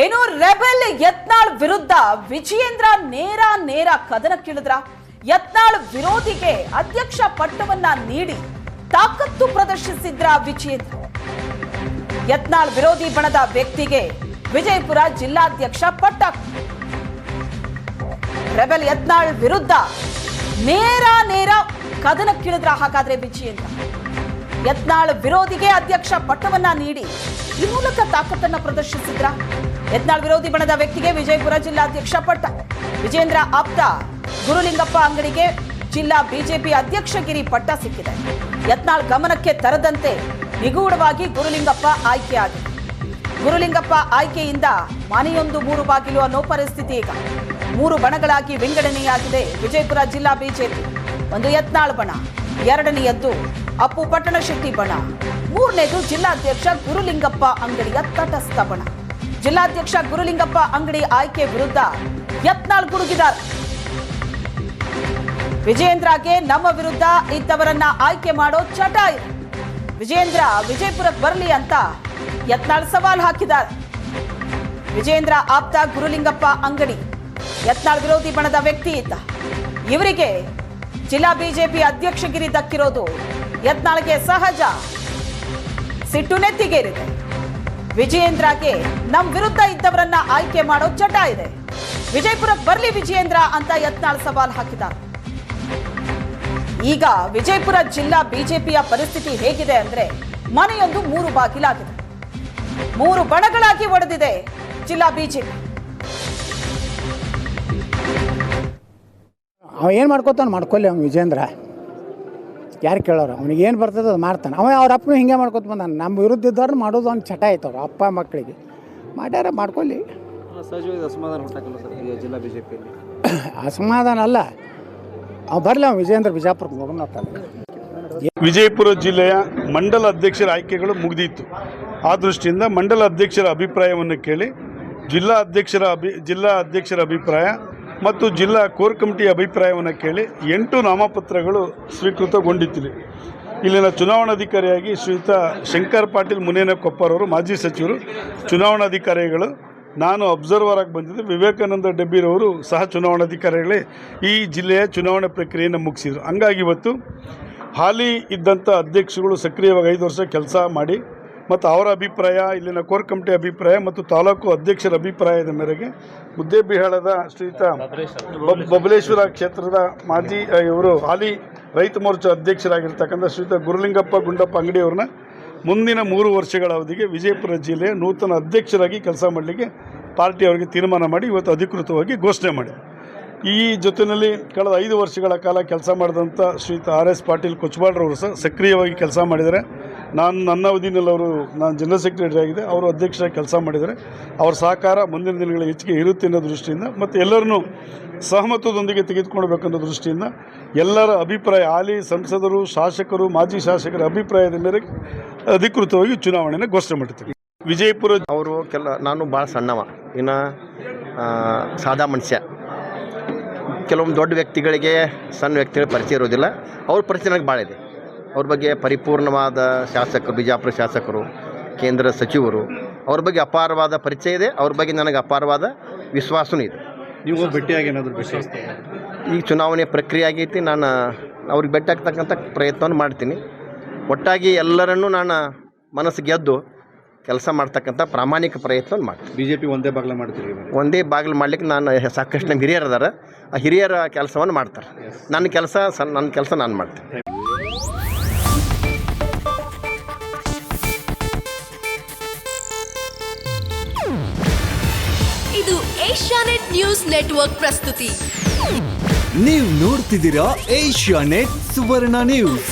ಏನು ರೆಬೆಲ್ ಯತ್ನಾಳ್ ವಿರುದ್ಧ ವಿಜಯೇಂದ್ರ ನೇರ ಕದನಕ್ಕಿಳಿದ್ರ. ಯತ್ನಾಳ್ ವಿರೋಧಿಗೆ ಅಧ್ಯಕ್ಷ ಪಟ್ಟವನ್ನ ನೀಡಿ ತಾಕತ್ತು ಪ್ರದರ್ಶಿಸಿದ್ರ ವಿಜಯೇಂದ್ರ. ಯತ್ನಾಳ್ ವಿರೋಧಿ ಬಣದ ವ್ಯಕ್ತಿಗೆ ವಿಜಯಪುರ ಜಿಲ್ಲಾಧ್ಯಕ್ಷ ಪಟ್ಟ. ರೆಬೆಲ್ ಯತ್ನಾಳ್ ವಿರುದ್ಧ ನೇರ ಕದನಕ್ಕಿಳಿದ್ರ ಹಾಗಾದ್ರೆ ವಿಜಯೇಂದ್ರ. ಯತ್ನಾಳ್ ವಿರೋಧಿಗೆ ಅಧ್ಯಕ್ಷ ಪಟ್ಟವನ್ನ ನೀಡಿ ಈ ಮೂಲಕ ತಾಕತ್ತನ್ನ ಪ್ರದರ್ಶಿಸಿದ್ರ. ಯತ್ನಾಳ್ ವಿರೋಧಿ ಬಣದ ವ್ಯಕ್ತಿಗೆ ವಿಜಯಪುರ ಜಿಲ್ಲಾಧ್ಯಕ್ಷ ಪಟ್ಟ. ವಿಜೇಂದ್ರ ಆಪ್ತ ಗುರುಲಿಂಗಪ್ಪ ಅಂಗಡಿಗೆ ಜಿಲ್ಲಾ ಬಿಜೆಪಿ ಅಧ್ಯಕ್ಷಗಿರಿ ಪಟ್ಟ ಸಿಕ್ಕಿದೆ. ಯತ್ನಾಳ್ ಗಮನಕ್ಕೆ ತರದಂತೆ ನಿಗೂಢವಾಗಿ ಗುರುಲಿಂಗಪ್ಪ ಆಯ್ಕೆಯಾಗಿದೆ. ಗುರುಲಿಂಗಪ್ಪ ಆಯ್ಕೆಯಿಂದ ಮನೆಯೊಂದು 3 ಬಾಗಿಲು ಅನ್ನೋ ಪರಿಸ್ಥಿತಿ. ಈಗ 3 ಬಣಗಳಾಗಿ ವಿಂಗಡಣೆಯಾಗಿದೆ ವಿಜಯಪುರ ಜಿಲ್ಲಾ ಬಿಜೆಪಿ. ಒಂದು ಯತ್ನಾಳ್ ಬಣ, ಎರಡನೆಯದ್ದು ಅಪ್ಪು ಪಟ್ಟಣಶೆಟ್ಟಿ ಬಣ, ಮೂರನೇದು ಜಿಲ್ಲಾಧ್ಯಕ್ಷ ಗುರುಲಿಂಗಪ್ಪ ಅಂಗಡಿಯ ತಟಸ್ಥ ಬಣ. ಜಿಲ್ಲಾಧ್ಯಕ್ಷ ಗುರುಲಿಂಗಪ್ಪ ಅಂಗಡಿ ಆಯ್ಕೆ ವಿರುದ್ಧ ಯತ್ನಾಳ್ ಗುಡುಗಿದ್ದಾರೆ. ವಿಜಯೇಂದ್ರಗೆ ನಮ್ಮ ವಿರುದ್ಧ ಇದ್ದವರನ್ನ ಆಯ್ಕೆ ಮಾಡೋ ಚಟ ಇದೆ. ವಿಜಯೇಂದ್ರ ವಿಜಯಪುರಕ್ಕೆ ಬರಲಿ ಅಂತ ಯತ್ನಾಳ್ ಸವಾಲ್ ಹಾಕಿದ್ದಾರೆ. ವಿಜಯೇಂದ್ರ ಆಪ್ತ ಗುರುಲಿಂಗಪ್ಪ ಅಂಗಡಿ ಯತ್ನಾಳ್ ವಿರೋಧಿ ಬಣದ ವ್ಯಕ್ತಿ ಇದ್ದ. ಇವರಿಗೆ ಜಿಲ್ಲಾ ಬಿಜೆಪಿ ಅಧ್ಯಕ್ಷಗಿರಿ ದಕ್ಕಿರೋದು ಯತ್ನಾಳ್ಗೆ ಸಹಜ. ಸಿಟ್ಟು ನೆತ್ತಿಗೇರಿದೆ. ವಿಜಯೇಂದ್ರಗೆ ನಮ್ಮ ವಿರುದ್ಧ ಇದ್ದವರನ್ನ ಆಯ್ಕೆ ಮಾಡೋ ಚಟ ಇದೆ. ವಿಜಯಪುರಕ್ಕೆ ಬರಲಿ ವಿಜಯೇಂದ್ರ ಅಂತ ಯತ್ನಾಳ್ ಸವಾಲ್ ಹಾಕಿದ್ದಾರೆ. ಈಗ ವಿಜಯಪುರ ಜಿಲ್ಲಾ ಬಿಜೆಪಿಯ ಪರಿಸ್ಥಿತಿ ಹೇಗಿದೆ ಅಂದ್ರೆ ಮನೆಯೊಂದು 3 ಬಾಗಿಲಾಗಿದೆ. 3 ಬಣಗಳಾಗಿ ಒಡೆದಿದೆ ಜಿಲ್ಲಾ ಬಿಜೆಪಿ. ಅವ ಏನು ಮಾಡ್ಕೋತಾನೆ ಮಾಡ್ಕೊಳ್ಳಿ. ಅವ್ನು ವಿಜೇಂದ್ರ ಯಾರು ಕೇಳೋರು, ಅವ್ನಿಗೆ ಏನು ಬರ್ತದೆ ಅದು ಮಾಡ್ತಾನೆ. ಅವ್ರ ಅಪ್ಪನೂ ಹಿಂಗೆ ಮಾಡ್ಕೊತ ಬಂದಾನೆ. ನಮ್ಮ ವಿರುದ್ಧ ಇದ್ದವ್ರು ಮಾಡೋದು ಅವ್ನು ಚಟ ಆಯ್ತು. ಅವ್ರು ಅಪ್ಪ ಮಕ್ಕಳಿಗೆ ಮಾಡ್ಯಾರ ಮಾಡ್ಕೊಳ್ಳಿ. ಸಹಜವಾಗಿ ಅಸಮಾಧಾನ ಉಂಟಾಗಲ್ಲ ಸರ್ ಜಿಲ್ಲಾ ಬಿಜೆಪಿಯಲ್ಲಿ? ಅಸಮಾಧಾನ ಅಲ್ಲ, ಅವ್ ಬರಲಿ. ಅವ್ನು ವಿಜೇಂದ್ರ ಬಿಜಾಪುರಕ್ಕೆ ಹೋಗೋಣ. ವಿಜಯಪುರ ಜಿಲ್ಲೆಯ ಮಂಡಲ ಅಧ್ಯಕ್ಷರ ಆಯ್ಕೆಗಳು ಮುಗಿದಿತ್ತು. ಆ ದೃಷ್ಟಿಯಿಂದ ಮಂಡಲ ಅಧ್ಯಕ್ಷರ ಅಭಿಪ್ರಾಯವನ್ನು ಕೇಳಿ ಜಿಲ್ಲಾ ಅಧ್ಯಕ್ಷರ ಅಭಿಪ್ರಾಯ ಮತ್ತು ಜಿಲ್ಲಾ ಕೋರ್ ಕಮಿಟಿ ಅಭಿಪ್ರಾಯವನ್ನು ಕೇಳಿ 8 ನಾಮಪತ್ರಗಳು ಸ್ವೀಕೃತಗೊಂಡಿತ್ತಿವೆ. ಇಲ್ಲಿನ ಚುನಾವಣಾಧಿಕಾರಿಯಾಗಿ ಶ್ರೀಯುತ ಶಂಕರ್ ಪಾಟೀಲ್ ಮುನೇನಕೊಪ್ಪರವರು ಮಾಜಿ ಸಚಿವರು ಚುನಾವಣಾಧಿಕಾರಿಗಳು. ನಾನು ಅಬ್ಸರ್ವರ್ ಆಗಿ ಬಂದಿದ್ದೆ. ವಿವೇಕಾನಂದ ಡಬ್ಬಿರವರು ಸಹ ಚುನಾವಣಾಧಿಕಾರಿಗಳೇ ಈ ಜಿಲ್ಲೆಯ ಚುನಾವಣಾ ಪ್ರಕ್ರಿಯೆಯನ್ನು ಮುಗಿಸಿದರು. ಹಂಗಾಗಿ ಇವತ್ತು ಹಾಲಿ ಇದ್ದಂಥ ಅಧ್ಯಕ್ಷಗಳು ಸಕ್ರಿಯವಾಗಿ 5 ವರ್ಷ ಕೆಲಸ ಮಾಡಿ ಮತ್ತು ಅವರ ಅಭಿಪ್ರಾಯ, ಇಲ್ಲಿನ ಕೋರ್ ಕಮಿಟಿ ಅಭಿಪ್ರಾಯ ಮತ್ತು ತಾಲೂಕು ಅಧ್ಯಕ್ಷರ ಅಭಿಪ್ರಾಯದ ಮೇರೆಗೆ ಮುದ್ದೇಬಿಹಾಳದ ಶ್ರೀಯುತ ಬಬಲೇಶ್ವರ ಕ್ಷೇತ್ರದ ಮಾಜಿ ಇವರು ಹಾಲಿ ರೈತ ಮೋರ್ಚಾ ಅಧ್ಯಕ್ಷರಾಗಿರ್ತಕ್ಕಂಥ ಶ್ರೀಯುತ ಗುರುಲಿಂಗಪ್ಪ ಗುಂಡಪ್ಪ ಅಂಗಡಿಯವ್ರನ್ನ ಮುಂದಿನ 3 ವರ್ಷಗಳ ಅವಧಿಗೆ ವಿಜಯಪುರ ಜಿಲ್ಲೆಯ ನೂತನ ಅಧ್ಯಕ್ಷರಾಗಿ ಕೆಲಸ ಮಾಡಲಿಕ್ಕೆ ಪಾರ್ಟಿ ಅವರಿಗೆ ತೀರ್ಮಾನ ಮಾಡಿ ಇವತ್ತು ಅಧಿಕೃತವಾಗಿ ಘೋಷಣೆ ಮಾಡಿದೆ. ಈ ಜೊತೆಯಲ್ಲಿ ಕಳೆದ 5 ವರ್ಷಗಳ ಕಾಲ ಕೆಲಸ ಮಾಡಿದಂಥ ಶ್ರೀಯುತ RS ಪಾಟೀಲ್ ಕೊಚ್ಚಬಾಳ್ರವರು ಸಹ ಸಕ್ರಿಯವಾಗಿ ಕೆಲಸ ಮಾಡಿದ್ದಾರೆ. ನನ್ನ ಅವಧಿನಲ್ಲಿ ನಾನು ಜನರಲ್ ಸೆಕ್ರೆಟರಿ ಆಗಿದೆ, ಅವರು ಅಧ್ಯಕ್ಷರಾಗಿ ಕೆಲಸ ಮಾಡಿದ್ದಾರೆ. ಅವರ ಸಹಕಾರ ಮುಂದಿನ ದಿನಗಳ ಹೆಚ್ಚಿಗೆ ಇರುತ್ತೆ ಅನ್ನೋ ದೃಷ್ಟಿಯಿಂದ ಮತ್ತು ಎಲ್ಲರನ್ನೂ ಸಹಮತದೊಂದಿಗೆ ತೆಗೆದುಕೊಳ್ಬೇಕನ್ನೋ ದೃಷ್ಟಿಯಿಂದ ಎಲ್ಲರ ಅಭಿಪ್ರಾಯ, ಹಾಲಿ ಸಂಸದರು, ಶಾಸಕರು, ಮಾಜಿ ಶಾಸಕರ ಅಭಿಪ್ರಾಯದ ಮೇರೆಗೆ ಅಧಿಕೃತವಾಗಿ ಚುನಾವಣೆಯನ್ನು ಘೋಷಣೆ ಮಾಡಿರ್ತೀವಿ. ವಿಜಯಪುರ ಅವರು ನಾನು ಭಾಳ ಸಣ್ಣವ, ಇನ್ನು ಸಾದಾ ಮನುಷ್ಯ. ಕೆಲವೊಂದು ದೊಡ್ಡ ವ್ಯಕ್ತಿಗಳಿಗೆ ಸಣ್ಣ ವ್ಯಕ್ತಿಗಳ ಪರಿಚಯ ಇರೋದಿಲ್ಲ. ಅವ್ರ ಪರಿಚಯ ನನಗೆ ಭಾಳ ಇದೆ. ಅವ್ರ ಬಗ್ಗೆ ಪರಿಪೂರ್ಣವಾದ ಶಾಸಕರು, ಬಿಜಾಪುರ ಶಾಸಕರು, ಕೇಂದ್ರ ಸಚಿವರು, ಅವ್ರ ಬಗ್ಗೆ ಅಪಾರವಾದ ಪರಿಚಯ ಇದೆ. ಅವ್ರ ಬಗ್ಗೆ ನನಗೆ ಅಪಾರವಾದ ವಿಶ್ವಾಸವೂ ಇದೆ. ನೀವು ಭೇಟಿಯಾಗಿ ಏನಾದರೂ ವಿಶ್ವಾಸ? ಈಗ ಚುನಾವಣೆ ಪ್ರಕ್ರಿಯೆ ಆಗೈತಿ. ನಾನು ಅವ್ರಿಗೆ ಭೇಟಿ ಆಗ್ತಕ್ಕಂಥ ಪ್ರಯತ್ನವನ್ನು ಮಾಡ್ತೀನಿ. ಒಟ್ಟಾಗಿ ಎಲ್ಲರನ್ನೂ ನಾನು ಮನಸ್ಸು ಗೆದ್ದು ಕೆಲಸ ಮಾಡ್ತಕ್ಕಂಥ ಪ್ರಾಮಾಣಿಕ ಪ್ರಯತ್ನ ಮಾಡ್ತೀನಿ. ಬಿಜೆಪಿ ಒಂದೇ ಬಾಗಿಲು ಮಾಡ್ತೀರಿ? ಒಂದೇ ಬಾಗಿಲು ಮಾಡ್ಲಿಕ್ಕೆ ನಾನು ಸಾಕಷ್ಟು ನಮ್ಮ ಹಿರಿಯರು ಅದಾರ. ಆ ಹಿರಿಯರ ಕೆಲಸವನ್ನು ಮಾಡ್ತಾರೆ. ನನ್ನ ಕೆಲಸ ನಾನು ಮಾಡ್ತೀನಿ. ಇದು ಏಷ್ಯಾನೆಟ್ ನ್ಯೂಸ್ ನೆಟ್ವರ್ಕ್ ಪ್ರಸ್ತುತಿ. ನೀವು ನೋಡ್ತಿದ್ದೀರಾ ಏಷ್ಯಾನೆಟ್ ಸುವರ್ಣ ನ್ಯೂಸ್.